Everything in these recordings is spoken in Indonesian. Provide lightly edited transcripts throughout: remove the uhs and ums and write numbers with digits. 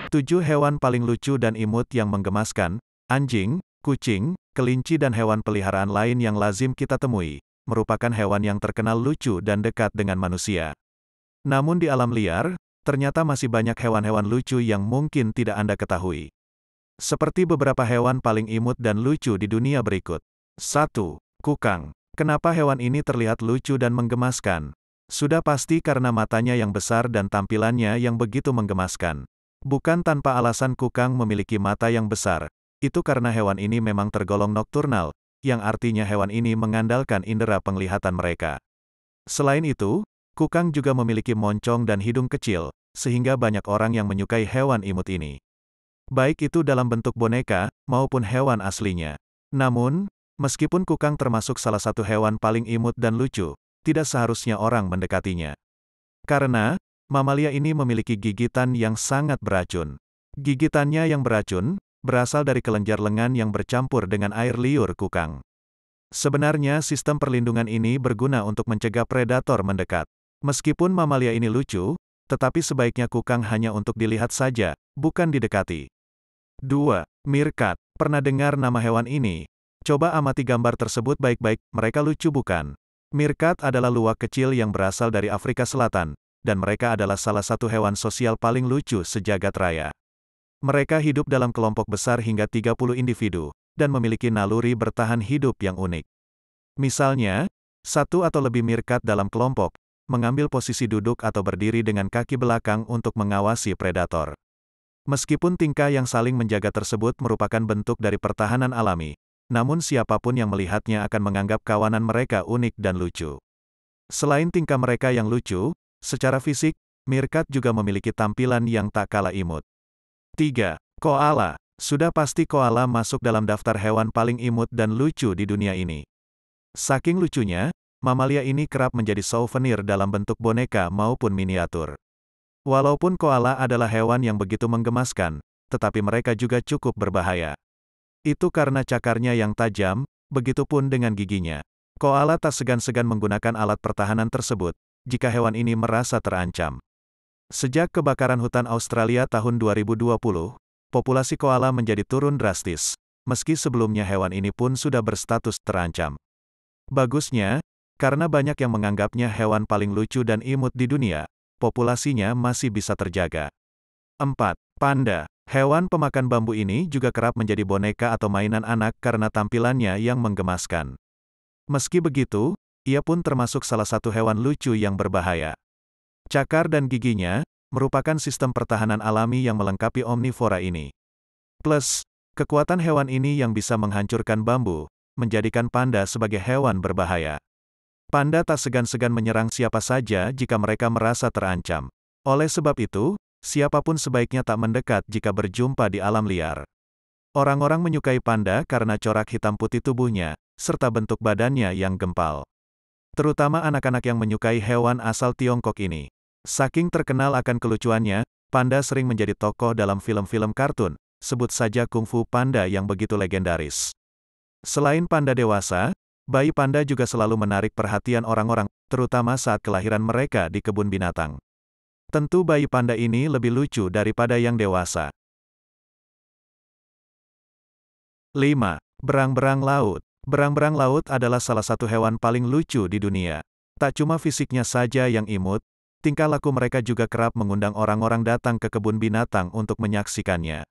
7 hewan paling lucu dan imut yang menggemaskan: anjing, kucing, kelinci dan hewan peliharaan lain yang lazim kita temui, merupakan hewan yang terkenal lucu dan dekat dengan manusia. Namun di alam liar, ternyata masih banyak hewan-hewan lucu yang mungkin tidak Anda ketahui. Seperti beberapa hewan paling imut dan lucu di dunia berikut. 1. Kukang. Kenapa hewan ini terlihat lucu dan menggemaskan? Sudah pasti karena matanya yang besar dan tampilannya yang begitu menggemaskan. Bukan tanpa alasan kukang memiliki mata yang besar. Itu karena hewan ini memang tergolong nokturnal, yang artinya hewan ini mengandalkan indera penglihatan mereka. Selain itu, kukang juga memiliki moncong dan hidung kecil, sehingga banyak orang yang menyukai hewan imut ini. Baik itu dalam bentuk boneka, maupun hewan aslinya. Namun, meskipun kukang termasuk salah satu hewan paling imut dan lucu, tidak seharusnya orang mendekatinya. Karena, mamalia ini memiliki gigitan yang sangat beracun. Gigitannya yang beracun, berasal dari kelenjar lengan yang bercampur dengan air liur kukang. Sebenarnya sistem perlindungan ini berguna untuk mencegah predator mendekat. Meskipun mamalia ini lucu, tetapi sebaiknya kukang hanya untuk dilihat saja, bukan didekati. 2. Meerkat. Pernah dengar nama hewan ini? Coba amati gambar tersebut baik-baik, mereka lucu bukan? Meerkat adalah luwak kecil yang berasal dari Afrika Selatan, dan mereka adalah salah satu hewan sosial paling lucu sejagat raya. Mereka hidup dalam kelompok besar hingga 30 individu, dan memiliki naluri bertahan hidup yang unik. Misalnya, satu atau lebih meerkat dalam kelompok, mengambil posisi duduk atau berdiri dengan kaki belakang untuk mengawasi predator. Meskipun tingkah yang saling menjaga tersebut merupakan bentuk dari pertahanan alami, namun siapapun yang melihatnya akan menganggap kawanan mereka unik dan lucu. Selain tingkah mereka yang lucu, secara fisik, meerkat juga memiliki tampilan yang tak kalah imut. 3. Koala. Sudah pasti koala masuk dalam daftar hewan paling imut dan lucu di dunia ini. Saking lucunya, mamalia ini kerap menjadi souvenir dalam bentuk boneka maupun miniatur. Walaupun koala adalah hewan yang begitu menggemaskan, tetapi mereka juga cukup berbahaya. Itu karena cakarnya yang tajam, begitupun dengan giginya. Koala tak segan-segan menggunakan alat pertahanan tersebut, jika hewan ini merasa terancam. Sejak kebakaran hutan Australia tahun 2020, populasi koala menjadi turun drastis, meski sebelumnya hewan ini pun sudah berstatus terancam. Bagusnya, karena banyak yang menganggapnya hewan paling lucu dan imut di dunia, populasinya masih bisa terjaga. 4. Panda. Hewan pemakan bambu ini juga kerap menjadi boneka atau mainan anak karena tampilannya yang menggemaskan. Meski begitu, ia pun termasuk salah satu hewan lucu yang berbahaya. Cakar dan giginya merupakan sistem pertahanan alami yang melengkapi omnivora ini. Plus, kekuatan hewan ini yang bisa menghancurkan bambu, menjadikan panda sebagai hewan berbahaya. Panda tak segan-segan menyerang siapa saja jika mereka merasa terancam. Oleh sebab itu, siapapun sebaiknya tak mendekat jika berjumpa di alam liar. Orang-orang menyukai panda karena corak hitam putih tubuhnya, serta bentuk badannya yang gempal. Terutama anak-anak yang menyukai hewan asal Tiongkok ini. Saking terkenal akan kelucuannya, panda sering menjadi tokoh dalam film-film kartun, sebut saja Kung Fu Panda yang begitu legendaris. Selain panda dewasa, bayi panda juga selalu menarik perhatian orang-orang, terutama saat kelahiran mereka di kebun binatang. Tentu bayi panda ini lebih lucu daripada yang dewasa. 5. Berang-berang laut. Berang-berang laut adalah salah satu hewan paling lucu di dunia. Tak cuma fisiknya saja yang imut, tingkah laku mereka juga kerap mengundang orang-orang datang ke kebun binatang untuk menyaksikannya.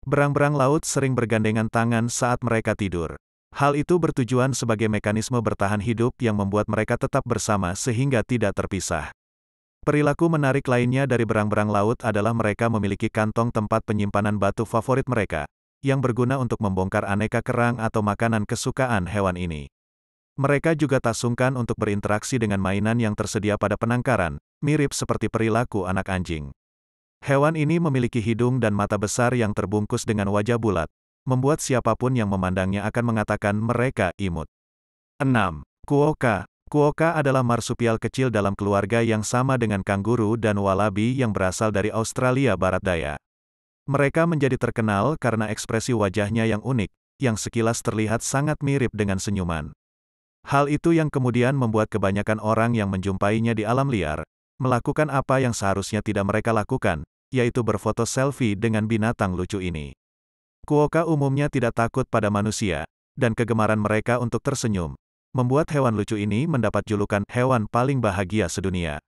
Berang-berang laut sering bergandengan tangan saat mereka tidur. Hal itu bertujuan sebagai mekanisme bertahan hidup yang membuat mereka tetap bersama sehingga tidak terpisah. Perilaku menarik lainnya dari berang-berang laut adalah mereka memiliki kantong tempat penyimpanan batu favorit mereka, yang berguna untuk membongkar aneka kerang atau makanan kesukaan hewan ini. Mereka juga tak sungkan untuk berinteraksi dengan mainan yang tersedia pada penangkaran, mirip seperti perilaku anak anjing. Hewan ini memiliki hidung dan mata besar yang terbungkus dengan wajah bulat, membuat siapapun yang memandangnya akan mengatakan mereka imut. 6. Quokka. Quokka adalah marsupial kecil dalam keluarga yang sama dengan kanguru dan walabi yang berasal dari Australia Barat Daya. Mereka menjadi terkenal karena ekspresi wajahnya yang unik, yang sekilas terlihat sangat mirip dengan senyuman. Hal itu yang kemudian membuat kebanyakan orang yang menjumpainya di alam liar, melakukan apa yang seharusnya tidak mereka lakukan, yaitu berfoto selfie dengan binatang lucu ini. Quokka umumnya tidak takut pada manusia, dan kegemaran mereka untuk tersenyum, membuat hewan lucu ini mendapat julukan hewan paling bahagia sedunia.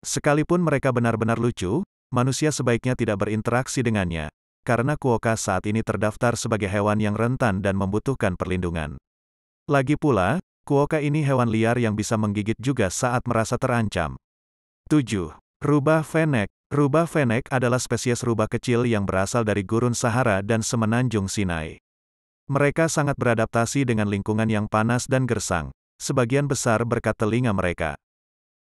Sekalipun mereka benar-benar lucu, manusia sebaiknya tidak berinteraksi dengannya, karena quokka saat ini terdaftar sebagai hewan yang rentan dan membutuhkan perlindungan. Lagi pula, quokka ini hewan liar yang bisa menggigit juga saat merasa terancam. 7. Rubah fennec. Rubah fennec adalah spesies rubah kecil yang berasal dari gurun Sahara dan semenanjung Sinai. Mereka sangat beradaptasi dengan lingkungan yang panas dan gersang, sebagian besar berkat telinga mereka.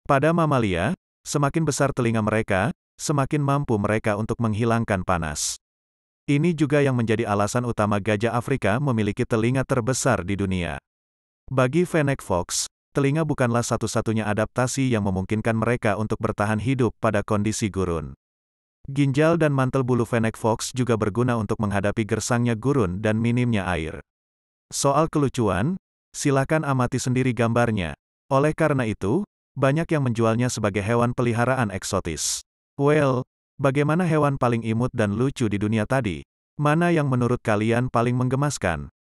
Pada mamalia, semakin besar telinga mereka, semakin mampu mereka untuk menghilangkan panas. Ini juga yang menjadi alasan utama gajah Afrika memiliki telinga terbesar di dunia. Bagi fennec fox, telinga bukanlah satu-satunya adaptasi yang memungkinkan mereka untuk bertahan hidup pada kondisi gurun. Ginjal dan mantel bulu fennec fox juga berguna untuk menghadapi gersangnya gurun dan minimnya air. Soal kelucuan, silakan amati sendiri gambarnya. Oleh karena itu, banyak yang menjualnya sebagai hewan peliharaan eksotis. Well, bagaimana hewan paling imut dan lucu di dunia tadi? Mana yang menurut kalian paling menggemaskan?